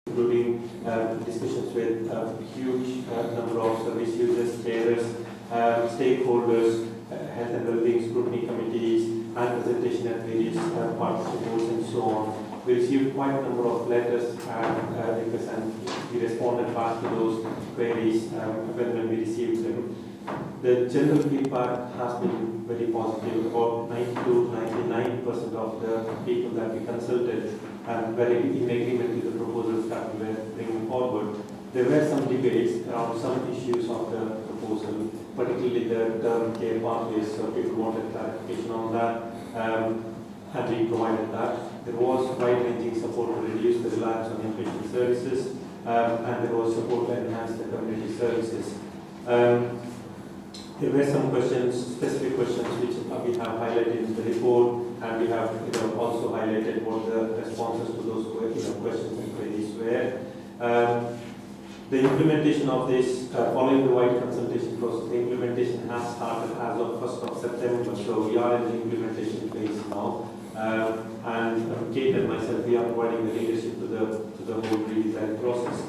including discussions with a huge number of service users, carers, stakeholders, health and wellbeing scrutiny committees, and presentation at various partnership boards and so on. We received quite a number of letters and requests, and we responded back to those queries when we received them. The general feedback has been very positive. About 90 to 99% of the people that we consulted were in agreement with the proposals that we were bringing forward. There were some debates around some issues of the proposal, particularly the term care pathways, so people wanted clarification on that, and we provided that. There was wide-ranging support to reduce the reliance on inpatient services, and there was support to enhance the community services. There were some questions, specific questions, which we have highlighted in the report, and we have also highlighted what the responses to those questions and queries were. The implementation of this, following the wide consultation process, the implementation has started as of 1st of September, so we are in the implementation phase now. And Kate and myself, we are providing the leadership to the whole redesign process.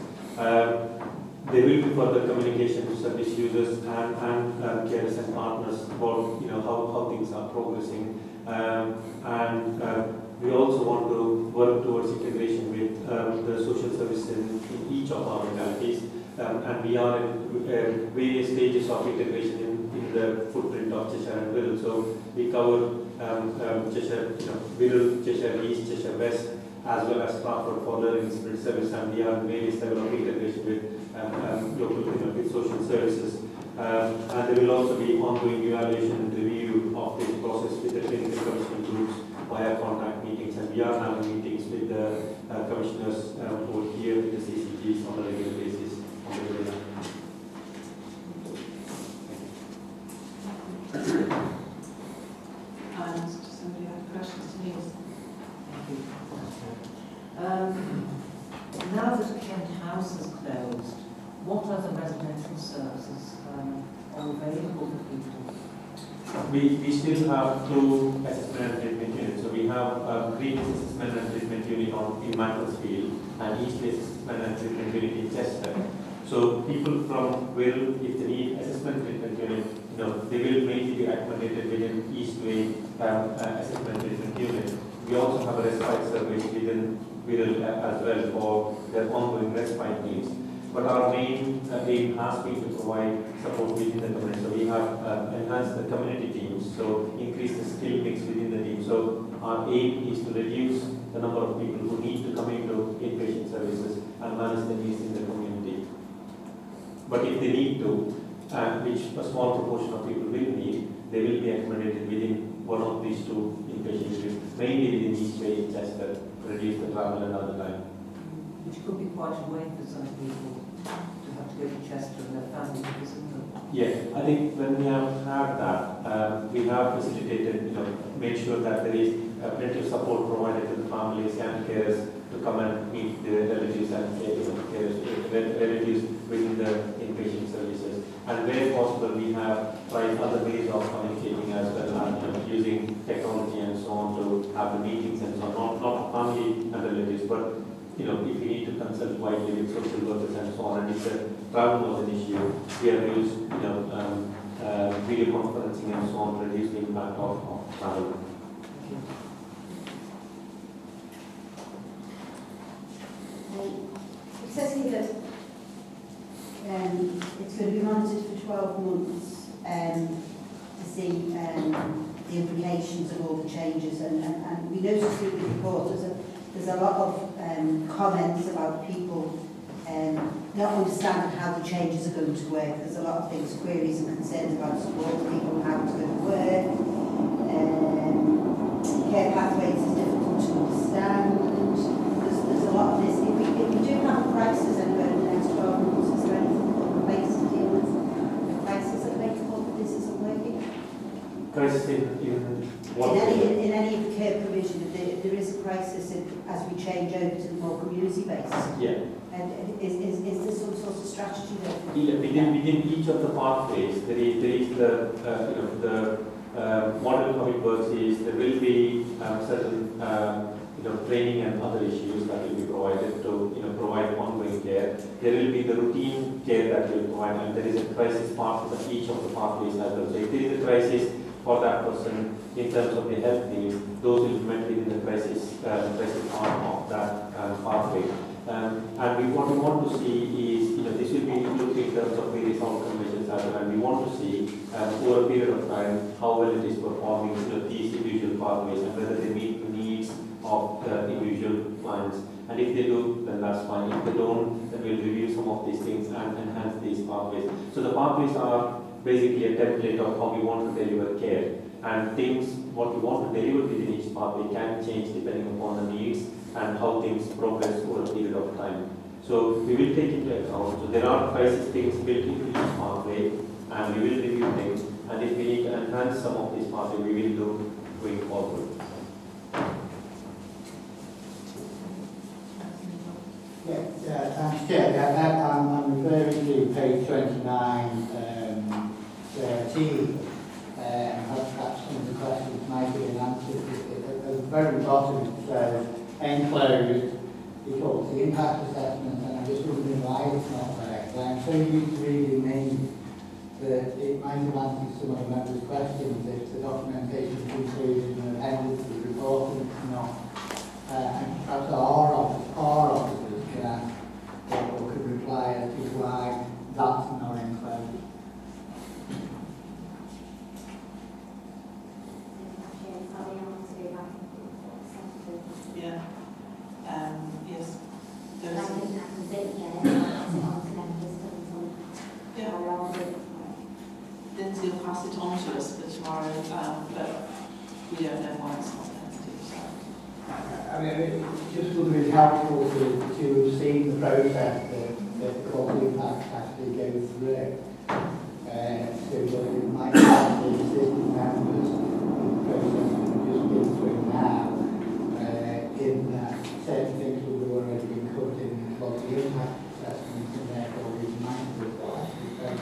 There will be further communication to service users and carers and partners about how things are progressing, and we also want to work towards integration with the social services in each of our localities, and we are in various stages of integration in the footprint of Cheshire and Wirral. So we cover Cheshire, Wirral, Cheshire East, Cheshire West, as well as Trafford for learning spirit service, and we are in various level of integration with local with social services. And there will also be ongoing evaluation and review of this process with the clinical commissioning groups via contact meetings, and we are having meetings with the commissioners over here with the CCGs on a regular basis. And somebody have questions to me? Now that Kent House is closed, what other residential services are available for people? We still have two assessment and treatment units. So we have Green Assessment and Treatment Unit in Macclesfield and East Assessment and Treatment Unit in Chester. So people from Wirral, if they need assessment treatment unit, they will mainly be accommodated within East Way assessment treatment unit. We also have a respite service within Wirral as well for their ongoing respite needs. But our main aim has been to provide support within the community. So we have enhanced the community teams, so increase the skill mix within the team. So our aim is to reduce the number of people who need to come into inpatient services and manage the needs in the community. But if they need to, which a small proportion of people will need, they will be accommodated within one of these two inpatient units, mainly within East Way in Chester, to reduce the travel and other time. Which could be quite a way for some people to have to go to Chester and their family to visit them. Yeah, I think when we have had that, we have facilitated, made sure that there is plenty of support provided to the families and carers to come and meet the relatives and relatives within the inpatient services. And where possible, we have tried other ways of communicating as well, and using technology and so on to have the meetings and so on, not family and relatives, but if you need to consult widely with social workers and so on, and if the travel was an issue, we have used video conferencing and so on to reduce the impact of travel. It says here that it's going to be monitored for 12 months to see the implications of all the changes, and we noticed through the report there's a lot of comments about people not understanding how the changes are going to work. There's a lot of things, queries and concerns about supporting people, how it's going to work. Care pathways is difficult to understand. There's a lot of this. If we do have a crisis anywhere in the next 12 months, is there anything that we place to deal with the crisis that makes all that this isn't working? Crisis in what? In any of the care provision, if there is a crisis as we change over to the more community-based. Yeah. And is there some sort of strategy there? Within each of the pathways, there is the model how it works is there will be certain training and other issues that will be provided to provide there will be the routine care that will provide, and there is a crisis part of each of the pathways as well. So if there is a crisis for that person in terms of the health needs, those will be met within the crisis part of that pathway. And what we want to see is, this will be looked in terms of various outcome measures as well, and we want to see over a period of time how well it is performing these individual pathways and whether they meet the needs of the individual clients. And if they do, then that's fine. If they don't, then we'll review some of these things and enhance these pathways. So the pathways are basically a template of how we want to deliver care. And things, what we want to deliver within each pathway can change depending upon the needs and how things progress over a period of time. So we will take into account, so there are crisis things built into each pathway, and we will review things, and if we need to enhance some of these pathways, we will do going forward. Thanks, Chair. I'm referring to page 29, 13. Perhaps some of the questions might have been answered. At the very bottom it says, enclosed, it talks the impact assessment, and I'm just wondering why it's not there. I'm so used to reading names that it might have answered some of the members' questions if the documentation is included in an appendix to the report and it's not. And perhaps our officers can ask or could reply as to why that's not enclosed. Yeah. Yes. There is. Yeah. Lindsay will pass it on to us for tomorrow, but we don't know why it's not sensitive. So. I mean, it just would be helpful to have seen the process that the quality impact actually goes through. So that it might have the existing members in the process that we've just been through now, in that certain things would have already been covered in the quality impact assessment, and therefore we might have actually spent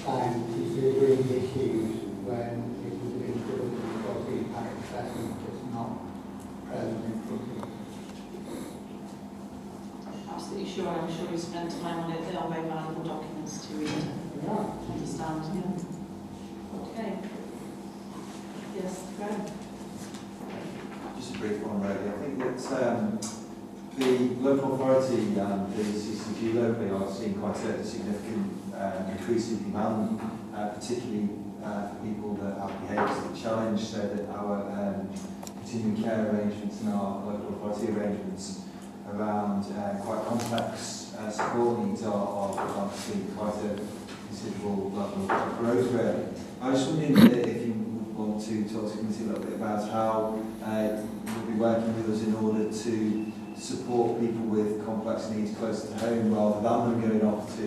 time considering issues when it would have been covered in the quality impact assessment, just not present in footage. Absolutely sure. I'm sure you spent time on it. They are very valuable documents to read and understand. Yeah. Okay. Yes, Graham. Just a brief one, really. I think that the local authority and the CCG locally are seeing quite a significant increase in demand, particularly for people that have behaviours that challenge, so that our continuing care arrangements and our local authority arrangements around quite complex support needs are seeing quite a considerable level of growth, really. I was wondering if you want to talk to the committee a little bit about how you'll be working with us in order to support people with complex needs closer to home rather than them going off to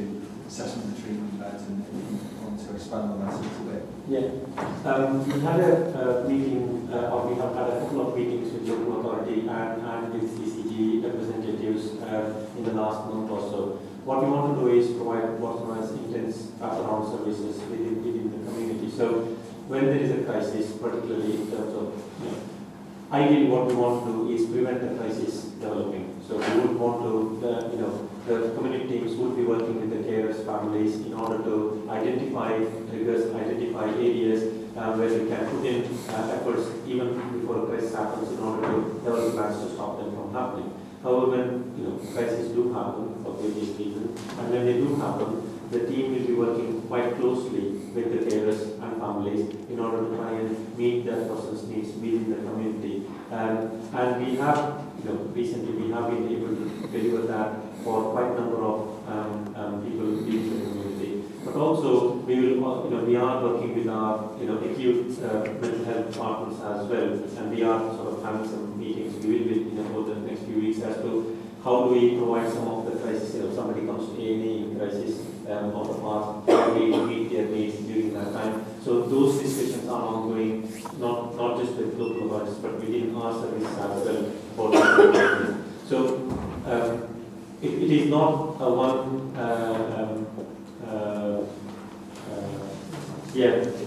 assessment and treatment beds, and if you want to expand on that a little bit. Yeah. We had a meeting, or we have had a couple of meetings with local authority and with CCG representatives in the last month or so. What we want to do is provide what's known as intense wraparound services within the community. So when there is a crisis, particularly in terms of, ideally what we want to do is prevent the crisis developing. So we would want to, the community teams would be working with the carers, families, in order to identify triggers, identify areas where we can put in efforts even before a crisis happens in order to develop plans to stop them from happening. However, when crises do happen for various reasons, and when they do happen, the team will be working quite closely with the carers and families in order to try and meet that person's needs within the community. And we have, recently we have been able to deliver that for quite a number of people within the community. But also, we are working with our, acute mental health departments as well, and we are sort of having some meetings. We will be, over the next few weeks as to how do we provide some of the crisis. If somebody comes to A&E crisis of the past, how do we meet their needs during that time? So those discussions are ongoing, not just with local authorities, but within our services as well. For so it is not a one.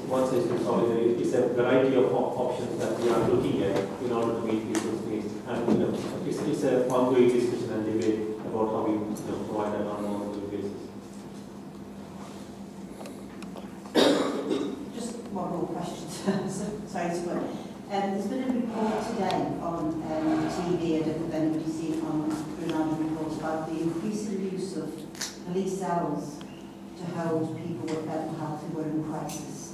One size fits all. It's a variety of options that we are looking at in order to meet people's needs, and it's an ongoing discussion and debate about how we provide that on a monthly basis. Just one more question. Sorry to worry. There's been a report today on TV, I don't know if anybody's seen it on Wirral report, about the increasing use of police cells to hold people with mental health who are in crisis.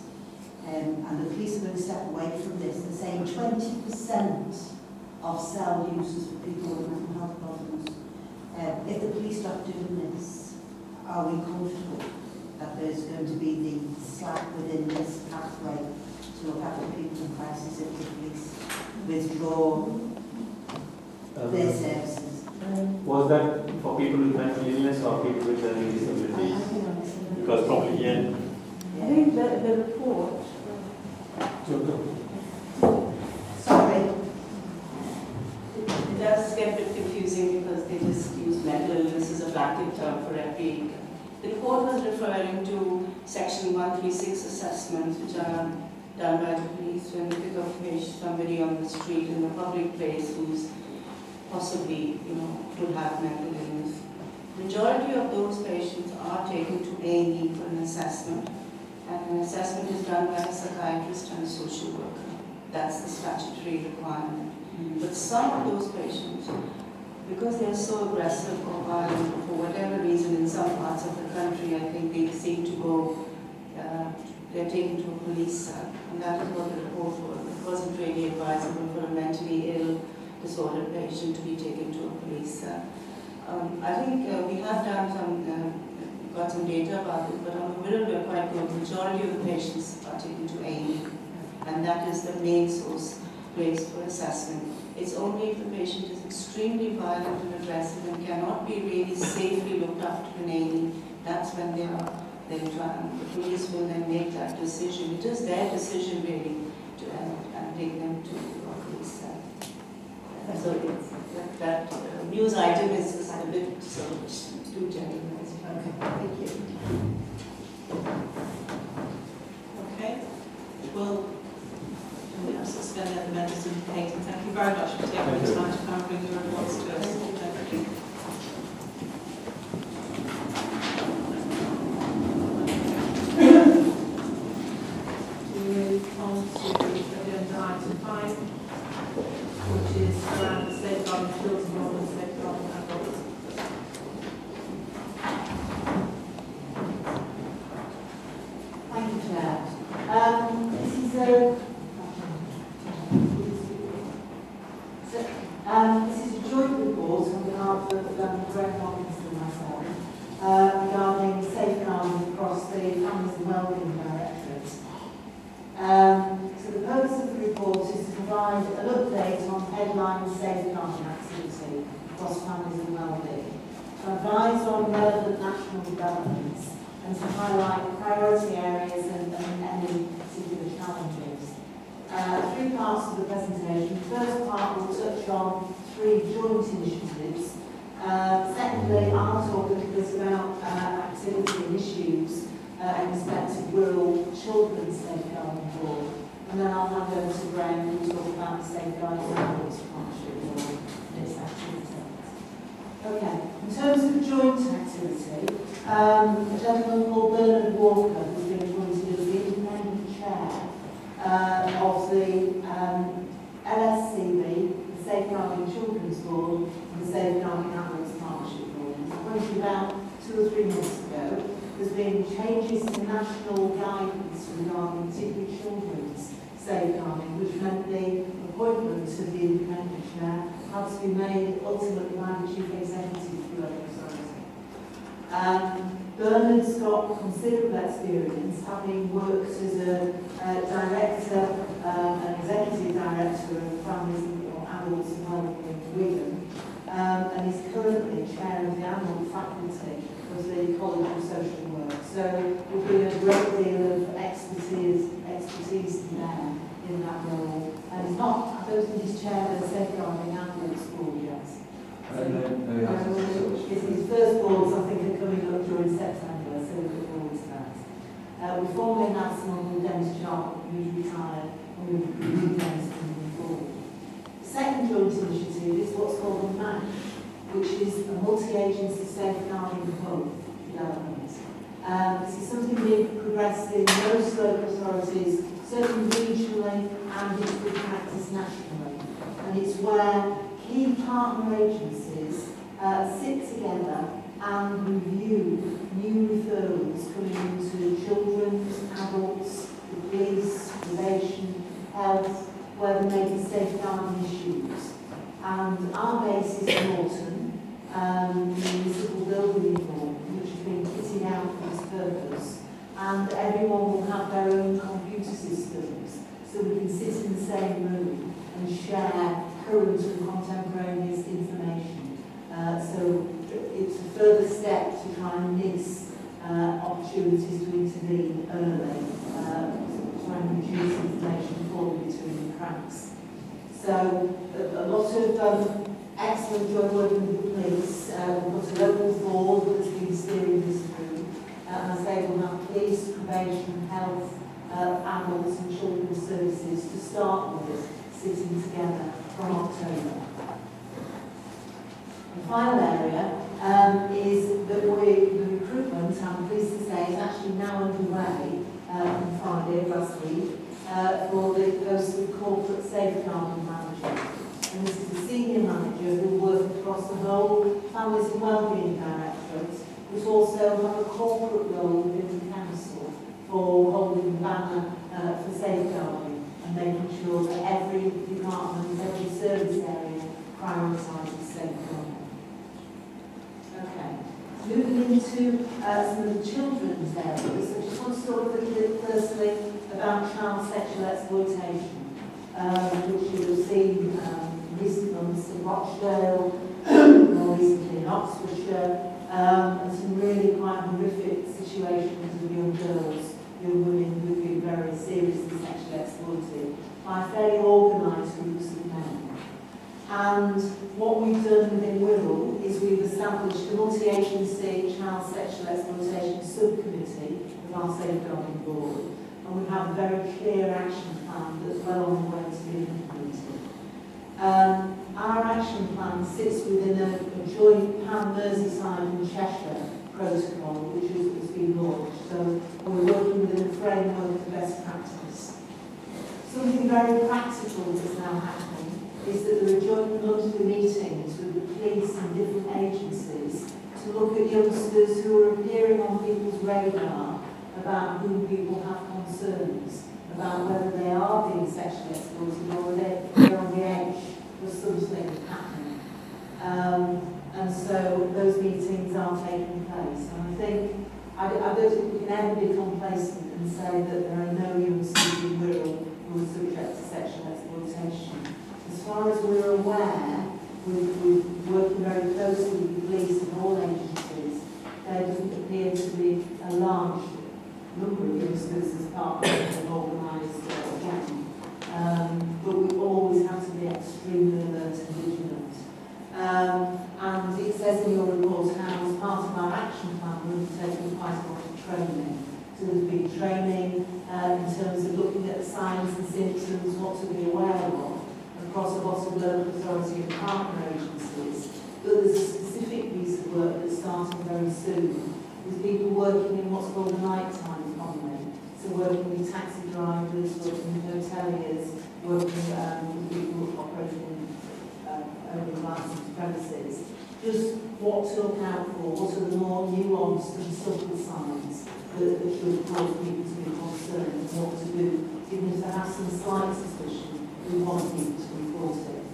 And the police are going to step away from this. They're saying 20% of cell users for people with mental health problems. If the police stop doing this, are we comfortable that there's going to be the slack within this pathway to look after people in crisis if the police withdraw their services? Was that for people with mental illness or people with learning disabilities? Because probably, yeah. I think the report. Sorry. It does get a bit confusing because they just use mental illness as a blanket term for every. The report was referring to Section 136 assessments, which are done by the police when they pick up somebody on the street in a public place who's possibly, could have mental illness. Majority of those patients are taken to A&E for an assessment, and an assessment is done by a psychiatrist and a social worker. That's the statutory requirement. But some of those patients, because they're so aggressive or violent, or for whatever reason in some parts of the country, I think they seem to go, they're taken to a police cell. And that is what the report was. It wasn't really advisable for a mentally ill, disordered patient to be taken to a police cell. I think we have done got some data about it, but on the Wirral we're quite good. The majority of the patients are taken to A&E, and that is the main source place for assessment. It's only if the patient is extremely violent and aggressive and cannot be really safely looked after in A&E, that's when they are then the police will then make that decision. It is their decision really to and take them to a police cell. So it's, that news item is a bit sort of too generalized. Okay, thank you. Okay. Well, we have suspended the members of the meeting. Thank you very much for taking the time to come and bring your reports to us. Thank you. We move on to agenda item 5, which is around the safeguarding children and safeguarding adults. Thank you, Chair. This is a joint report on behalf of Greg Robinson and myself regarding safeguarding across the Families and Wellbeing Directorate. So the purpose of the report is to provide an update on headline safeguarding activity across families and wellbeing, to advise on relevant national developments, and to highlight priority areas and any particular challenges. 3 parts of the presentation. The first part will touch on 3 joint initiatives. Secondly, I'll talk a little bit about activity and issues in respect of Wirral Children's Safeguarding Board. And then I'll hand over to Graham, who will talk about the Safeguarding Adults Partnership Board and its activities. Okay, in terms of joint activity, a gentleman called Bernard Walker, who's been appointed as the independent chair of the LSCB, the Safeguarding Children's Board, and the Safeguarding Adults Partnership Board. He was appointed about 2 or 3 months ago. There's been changes to national guidance regarding particularly children's safeguarding, which meant the appointment of the independent chair had to be made ultimately by the chief executive of the local authority. Bernard's got considerable experience, having worked as a director, an executive director of families or adults and wellbeing in Wigan, and he's currently chair of the adult faculty of the College of Social Work. So we'll bring a great deal of expertise there in that role. And he's not, I don't think he's chair of the Safeguarding Adults Board yet. His first boards, I think, are coming up during September, so we look forward to that. We formerly had someone called Dennis Sharp, who's retired, and we've been Dennis moving forward. The second joint initiative is what's called a MASH, which is a multi-agency agency safeguarding hub development. This is something being progressed in most local authorities, certainly regionally and it's good practice nationally. And it's where key partner agencies sit together and review new referrals coming into children, adults, the police, probation, health, where there may be safeguarding issues. And our base is Norton, the municipal building reform, which has been kitted out for this purpose. And everyone will have their own computer systems, so we can sit in the same room and share current and contemporaneous information. So it's a further step to try and miss opportunities to intervene early, try and reduce information falling between the cracks. So a lot of excellent joint working with the police. We've got a local board that's been steering this through. And as I say, we'll have police, probation, health, adults and children's services to start with, sitting together from October. The final area is that the recruitment, I'm pleased to say, is actually now underway on Friday of last week for the post of corporate safeguarding manager. And this is a senior manager who will work across the whole Families and Wellbeing Directorate, but also have a corporate role within the council for holding the banner for safeguarding and making sure that every department, every service area prioritises safeguarding. Okay, moving into some of the children's areas, I just want to talk a little bit firstly about child sexual exploitation, which you will see recent months in Rochdale, more recently in Oxfordshire, and some really quite horrific situations of young girls, young women who've been very seriously sexually exploited by fairly organised groups of men. And what we've done within Wirral is we've established a multi-agency child sexual exploitation subcommittee of our safeguarding board, and we have a very clear action plan that's well on the way to being implemented. Our action plan sits within a joint Merseyside and Cheshire protocol which has been launched, so we're working within a framework of best practice. Something very practical that's now happening is that there are joint monthly meetings with the police and different agencies to look at youngsters who are appearing on people's radar about whom people have concerns about whether they are being sexually exploited or they're on the edge of something happening. And so those meetings are taking place. And I think, I don't think we can ever be complacent and say that there are no youngsters in Wirral who are subject to sexual exploitation. As far as we're aware, we're working very closely with the police and all agencies. There doesn't appear to be a large number of youngsters as part of an organised gang. But we always have to be extremely alert and vigilant. And it says in your report how, as part of our action plan, we're undertaking quite a lot of training. So there's been training in terms of looking at signs and symptoms, what to be aware of, across a lot of local authority and partner agencies. But there's a specific piece of work that's starting very soon, with people working in what's called the nighttime economy. So working with taxi drivers, working with hoteliers, working with people operating over licensed premises. Just what to look out for, what are the more nuanced and subtle signs that should cause people to be concerned, and what to do, even if they have some slight suspicion, we want people to report it.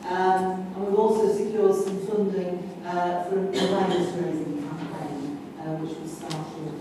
And we've also secured some funding for an awareness raising campaign, which will start shortly.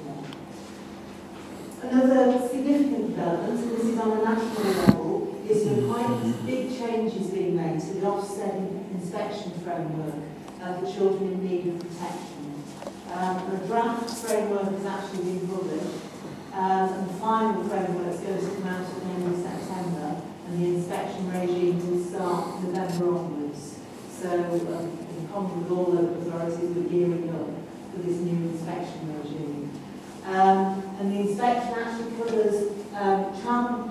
Another significant development, and this is on a national level, is that quite big changes being made to the Ofsted inspection framework for children in need of protection. The draft framework has actually been published, and the final framework is going to come out at the end of September, and the inspection regime will start November onwards. So, in common with all local authorities, we're gearing up for this new inspection regime. And the inspection actually covers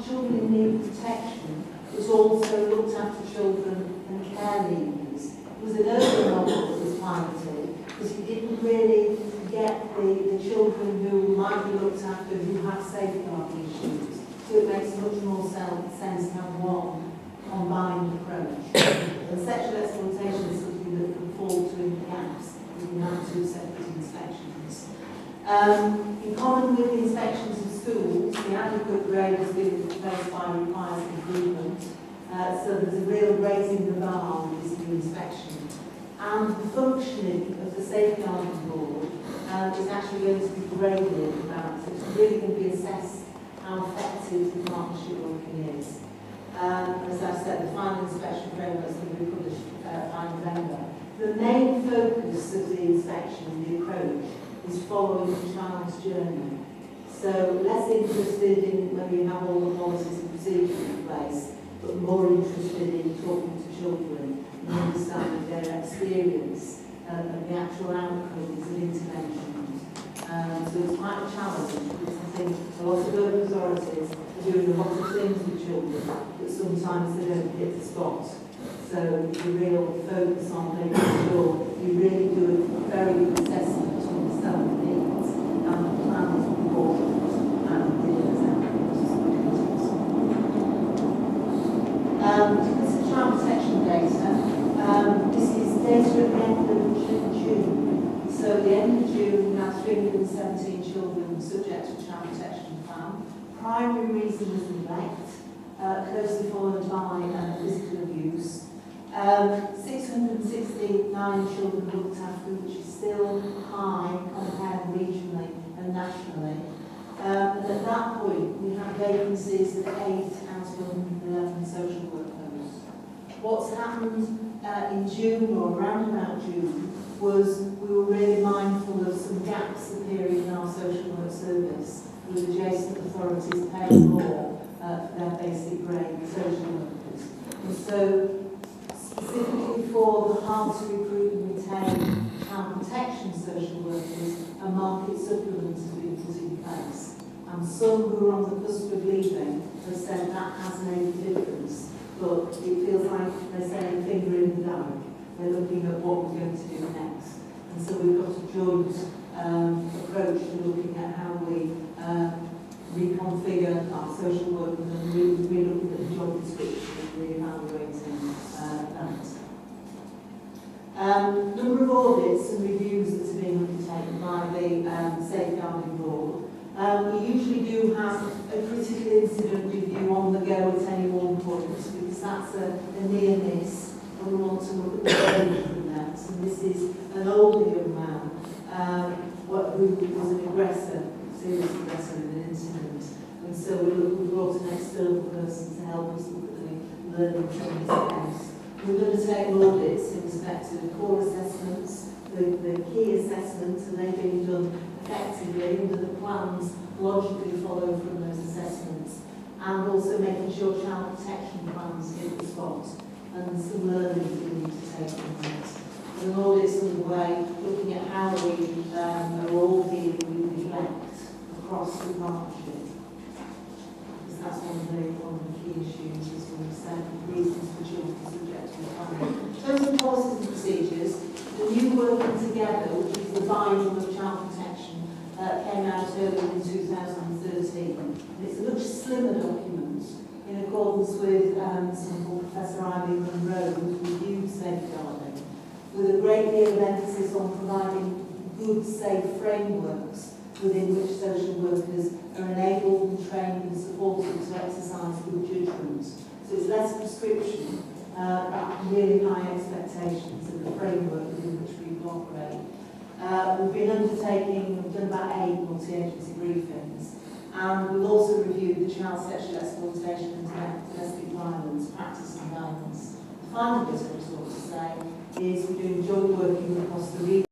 children in need of protection, but also looked after children and care leavers. It was an earlier model that was piloted, children who might be looked after who have safeguarding issues. So it makes much more sense to have one combined approach. And sexual exploitation is something that can fall between the gaps. We can have two separate inspections. In common with the inspections of schools, the adequate grade has been placed by requires improvement. So there's a real raising the bar with this new inspection. And the functioning of the safeguarding board is actually going to be graded about. So it's really going to be assessed how effective the partnership working is. As I said, the final inspection framework is going to be published by November. The main focus of the inspection, the approach, is following the child's journey. So less interested in when you have all the policies and procedures in place, but more interested in talking to children and understanding their experience and the actual outcomes of interventions. So it's quite a challenge because I think a lot of local authorities are doing a lot of things with children, but sometimes they don't hit the spot. So the real focus on making sure you really do a very good assessment to understand the needs and the plan is important and deliver outcomes. This is child protection data. This is data at the end of June. So at the end of June, we have 317 children subject to a child protection plan. Primary reason was neglect, closely followed by physical abuse. 669 children looked after, which is still high compared regionally and nationally. And at that point, we had vacancies of 8 out of 111 social work posts. What's happened in June or around about June was we were really mindful of some gaps appearing in our social work service with adjacent authorities paying more for their basic grade social workers. And so specifically for the hard to recruit and retain child protection social workers, a market supplement has been put in place. And some who are on the cusp of leaving have said that has made a difference. But it feels like they're saying finger in the dark. They're looking at what we're going to do next. And so we've got a joint approach to looking at how we reconfigure our social workers and re-looking at the job description and re-evaluating that. Number of audits and reviews that are being undertaken by the Safeguarding Board. We usually do have a critical incident review on the go at any one point because that's a near miss and we want to look at the change from that. So this is an older young man who was an aggressor, serious aggressor in an incident. And so we brought an external person to help us look at the learning from his case. We're going to take audits in respect to the core assessments, the key assessments, and they've been done effectively under the plans logically follow from those assessments, and also making sure child protection plans hit the spot, and some learning we need to take from that. And an audit's underway looking at how we are all dealing with neglect across the partnership. Because that's one of the key issues, as we've said, reasons for children subject to the plan. In terms of policies and procedures, the new Working Together, which is the Bible of child protection, came out earlier in 2013. And it's a much slimmer document in accordance with something called Professor Ivy Monroe, who's reviewed safeguarding, with a great deal of emphasis on providing good, safe frameworks within which social workers are enabled and trained and supported to exercise good judgment. So it's less prescription, but really high expectations of the framework within which we operate. We've been undertaking, we've done about 8 multi-agency briefings, and we've also reviewed the child sexual exploitation and domestic violence practice and guidance. The final bit I just want to say is we're doing joint working across the region.